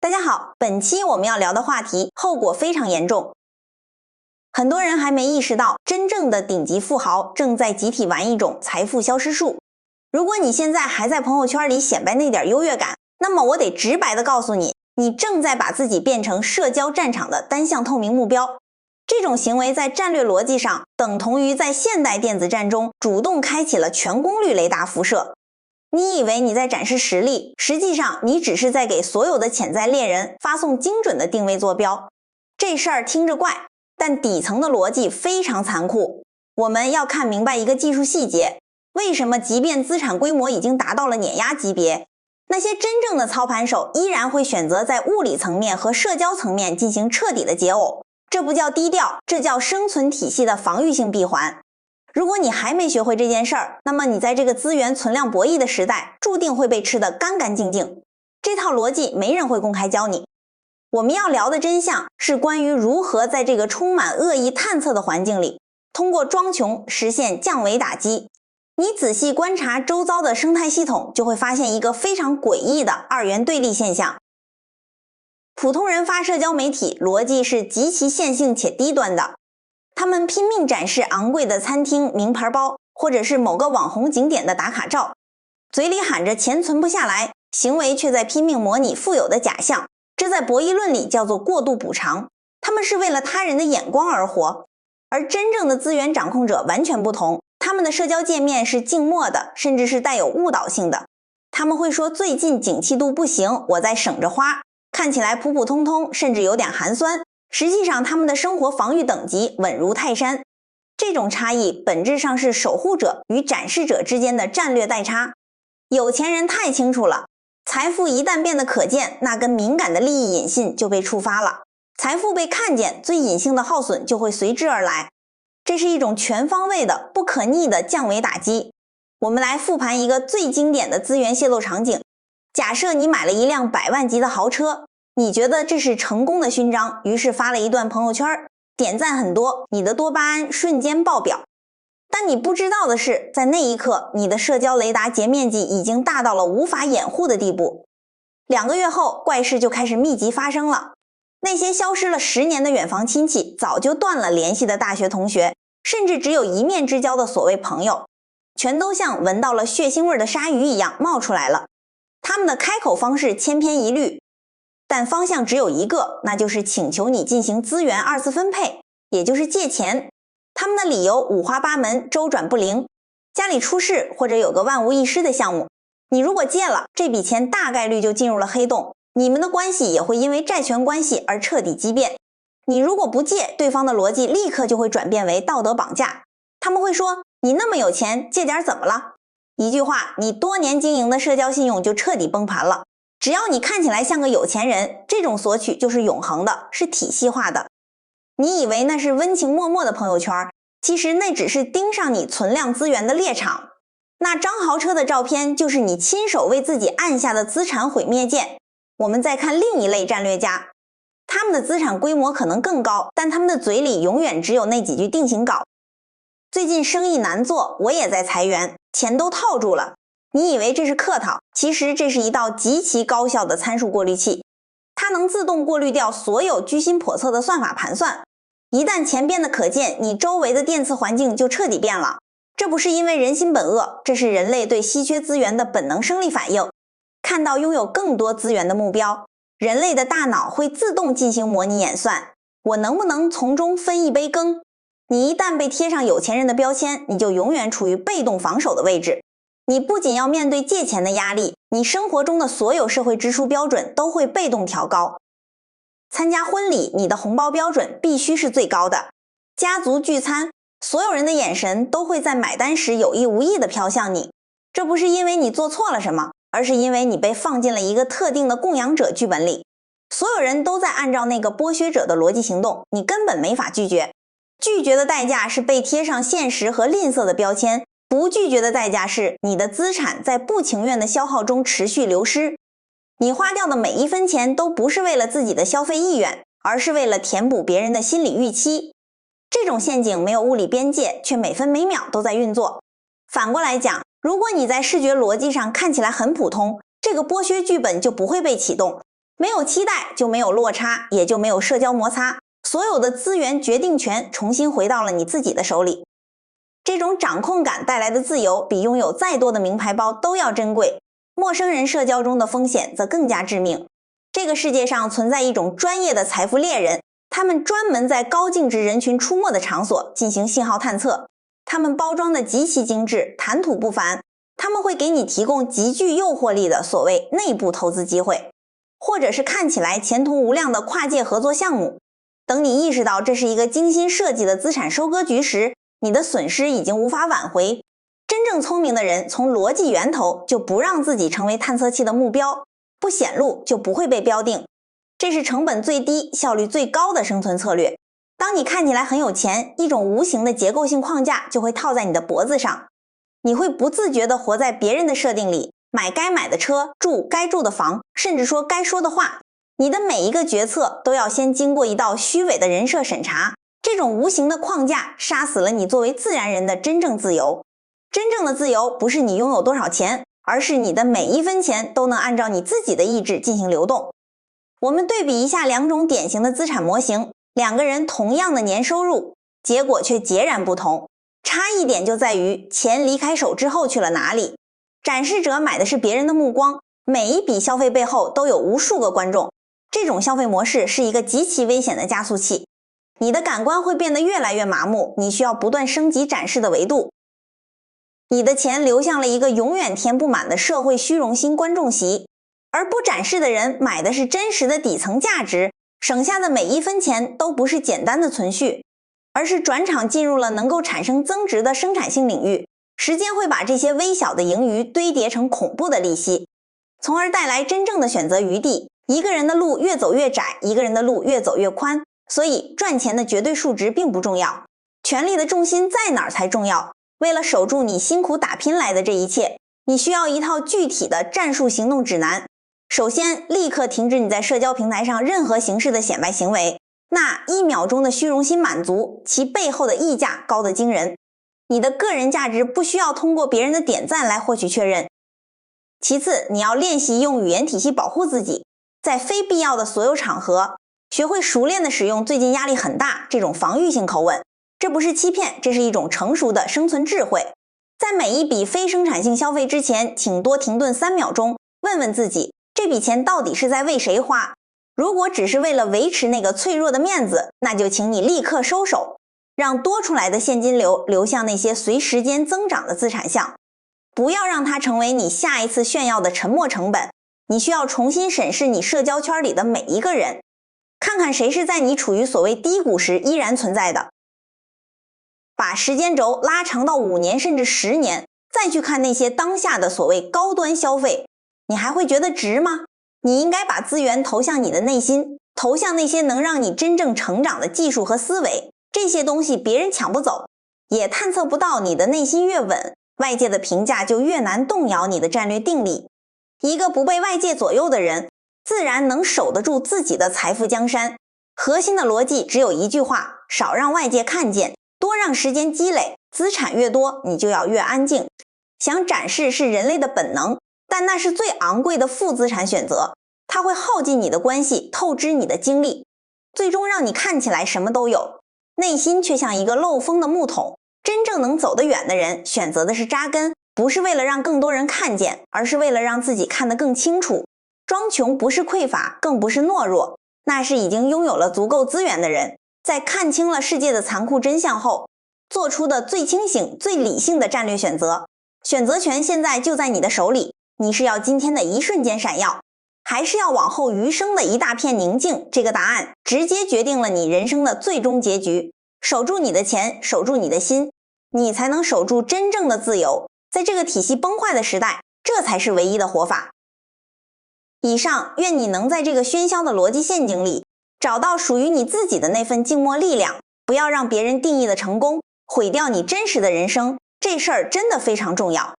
大家好，本期我们要聊的话题后果非常严重。很多人还没意识到，真正的顶级富豪正在集体玩一种财富消失术。如果你现在还在朋友圈里显摆那点优越感，那么我得直白的告诉你，你正在把自己变成社交战场的单向透明目标。这种行为在战略逻辑上等同于在现代电子战中主动开启了全功率雷达辐射。你以为你在展示实力，实际上你只是在给所有的潜在猎人发送精准的定位坐标。这事儿听着怪，但底层的逻辑非常残酷。我们要看明白一个技术细节，为什么即便资产规模已经达到了碾压级别，那些真正的操盘手依然会选择在物理层面和社交层面进行彻底的解耦。这不叫低调，这叫生存体系的防御性闭环。如果你还没学会这件事儿，那么你在这个资源存量博弈的时代，注定会被吃得干干净净。这套逻辑没人会公开教你。我们要聊的真相是关于如何在这个充满恶意探测的环境里，通过装穷实现降维打击。你仔细观察周遭的生态系统，就会发现一个非常诡异的二元对立现象。普通人发社交媒体逻辑是极其线性且低端的，他们拼命展示昂贵的餐厅、名牌包，或者是某个网红景点的打卡照，嘴里喊着钱存不下来，行为却在拼命模拟富有的假象。这在博弈论里叫做过度补偿，他们是为了他人的眼光而活。而真正的资源掌控者完全不同，他们的社交界面是静默的，甚至是带有误导性的。他们会说最近景气度不行，我在省着花，看起来普普通通，甚至有点寒酸。实际上他们的生活防御等级稳如泰山。这种差异本质上是守护者与展示者之间的战略代差。有钱人太清楚了，财富一旦变得可见，那根敏感的利益引信就被触发了。财富被看见，最隐性的耗损就会随之而来。这是一种全方位的、不可逆的降维打击。我们来复盘一个最经典的资源泄露场景。假设你买了一辆100万级的豪车，你觉得这是成功的勋章，于是发了一段朋友圈，点赞很多，你的多巴胺瞬间爆表。但你不知道的是，在那一刻，你的社交雷达截面积已经大到了无法掩护的地步。2个月后，怪事就开始密集发生了。那些消失了10年的远房亲戚，早就断了联系的大学同学，甚至只有一面之交的所谓朋友，全都像闻到了血腥味的鲨鱼一样冒出来了。他们的开口方式千篇一律，但方向只有一个，那就是请求你进行资源二次分配，也就是借钱。他们的理由五花八门，周转不灵。家里出事，或者有个万无一失的项目，你如果借了，这笔钱大概率就进入了黑洞，你们的关系也会因为债权关系而彻底畸变。你如果不借，对方的逻辑立刻就会转变为道德绑架。他们会说，你那么有钱，借点怎么了？一句话，你多年经营的社交信用就彻底崩盘了。只要你看起来像个有钱人，这种索取就是永恒的，是体系化的。你以为那是温情脉脉的朋友圈，其实那只是盯上你存量资源的猎场。那张豪车的照片就是你亲手为自己按下的资产毁灭键。我们再看另一类战略家，他们的资产规模可能更高，但他们的嘴里永远只有那几句定型稿。最近生意难做，我也在裁员，钱都套住了。你以为这是客套，其实这是一道极其高效的参数过滤器，它能自动过滤掉所有居心叵测的算法盘算。一旦钱变得可见，你周围的电磁环境就彻底变了。这不是因为人心本恶，这是人类对稀缺资源的本能生理反应。看到拥有更多资源的目标，人类的大脑会自动进行模拟演算，我能不能从中分一杯羹？你一旦被贴上有钱人的标签，你就永远处于被动防守的位置。你不仅要面对借钱的压力，你生活中的所有社会支出标准都会被动调高。参加婚礼，你的红包标准必须是最高的。家族聚餐，所有人的眼神都会在买单时有意无意地飘向你。这不是因为你做错了什么，而是因为你被放进了一个特定的供养者剧本里。所有人都在按照那个剥削者的逻辑行动，你根本没法拒绝。拒绝的代价是被贴上现实和吝啬的标签，不拒绝的代价是你的资产在不情愿的消耗中持续流失。你花掉的每一分钱都不是为了自己的消费意愿，而是为了填补别人的心理预期。这种陷阱没有物理边界，却每分每秒都在运作。反过来讲，如果你在视觉逻辑上看起来很普通，这个剥削剧本就不会被启动。没有期待就没有落差，也就没有社交摩擦，所有的资源决定权重新回到了你自己的手里。这种掌控感带来的自由比拥有再多的名牌包都要珍贵，陌生人社交中的风险则更加致命。这个世界上存在一种专业的财富猎人，他们专门在高净值人群出没的场所进行信号探测，他们包装的极其精致，谈吐不凡，他们会给你提供极具诱惑力的所谓内部投资机会，或者是看起来前途无量的跨界合作项目。等你意识到这是一个精心设计的资产收割局时，你的损失已经无法挽回。真正聪明的人从逻辑源头就不让自己成为探测器的目标，不显露就不会被标定。这是成本最低、效率最高的生存策略。当你看起来很有钱，一种无形的结构性框架就会套在你的脖子上，你会不自觉地活在别人的设定里，买该买的车，住该住的房，甚至说该说的话。你的每一个决策都要先经过一道虚伪的人设审查，这种无形的框架杀死了你作为自然人的真正自由。真正的自由不是你拥有多少钱，而是你的每一分钱都能按照你自己的意志进行流动。我们对比一下两种典型的资产模型，两个人同样的年收入，结果却截然不同。差异点就在于钱离开手之后去了哪里。展示者买的是别人的目光，每一笔消费背后都有无数个观众。这种消费模式是一个极其危险的加速器，你的感官会变得越来越麻木，你需要不断升级展示的维度。你的钱流向了一个永远填不满的社会虚荣心观众席，而不展示的人买的是真实的底层价值，省下的每一分钱都不是简单的存续，而是转场进入了能够产生增值的生产性领域。时间会把这些微小的盈余堆叠成恐怖的利息，从而带来真正的选择余地。一个人的路越走越窄，一个人的路越走越宽，所以赚钱的绝对数值并不重要，权力的重心在哪儿才重要。为了守住你辛苦打拼来的这一切，你需要一套具体的战术行动指南。首先，立刻停止你在社交平台上任何形式的显摆行为，那1秒钟的虚荣心满足，其背后的溢价高得惊人。你的个人价值不需要通过别人的点赞来获取确认。其次，你要练习用语言体系保护自己，在非必要的所有场合，学会熟练地使用最近压力很大这种防御性口吻。这不是欺骗，这是一种成熟的生存智慧。在每一笔非生产性消费之前，请多停顿3秒钟，问问自己，这笔钱到底是在为谁花？如果只是为了维持那个脆弱的面子，那就请你立刻收手，让多出来的现金流流向那些随时间增长的资产项，不要让它成为你下一次炫耀的沉没成本。你需要重新审视你社交圈里的每一个人，看看谁是在你处于所谓低谷时依然存在的。把时间轴拉长到5年甚至10年，再去看那些当下的所谓高端消费，你还会觉得值吗？你应该把资源投向你的内心，投向那些能让你真正成长的技术和思维。这些东西别人抢不走，也探测不到。你的内心越稳，外界的评价就越难动摇你的战略定力。一个不被外界左右的人，自然能守得住自己的财富江山。核心的逻辑只有一句话：少让外界看见，多让时间积累。资产越多，你就要越安静。想展示是人类的本能，但那是最昂贵的负资产选择，它会耗尽你的关系，透支你的精力，最终让你看起来什么都有，内心却像一个漏风的木桶。真正能走得远的人，选择的是扎根，不是为了让更多人看见，而是为了让自己看得更清楚。装穷不是匮乏，更不是懦弱，那是已经拥有了足够资源的人，在看清了世界的残酷真相后，做出的最清醒、最理性的战略选择。选择权现在就在你的手里，你是要今天的一瞬间闪耀，还是要往后余生的一大片宁静？这个答案直接决定了你人生的最终结局。守住你的钱，守住你的心，你才能守住真正的自由。在这个体系崩坏的时代，这才是唯一的活法。以上，愿你能在这个喧嚣的逻辑陷阱里，找到属于你自己的那份静默力量，不要让别人定义的成功毁掉你真实的人生。这事儿真的非常重要。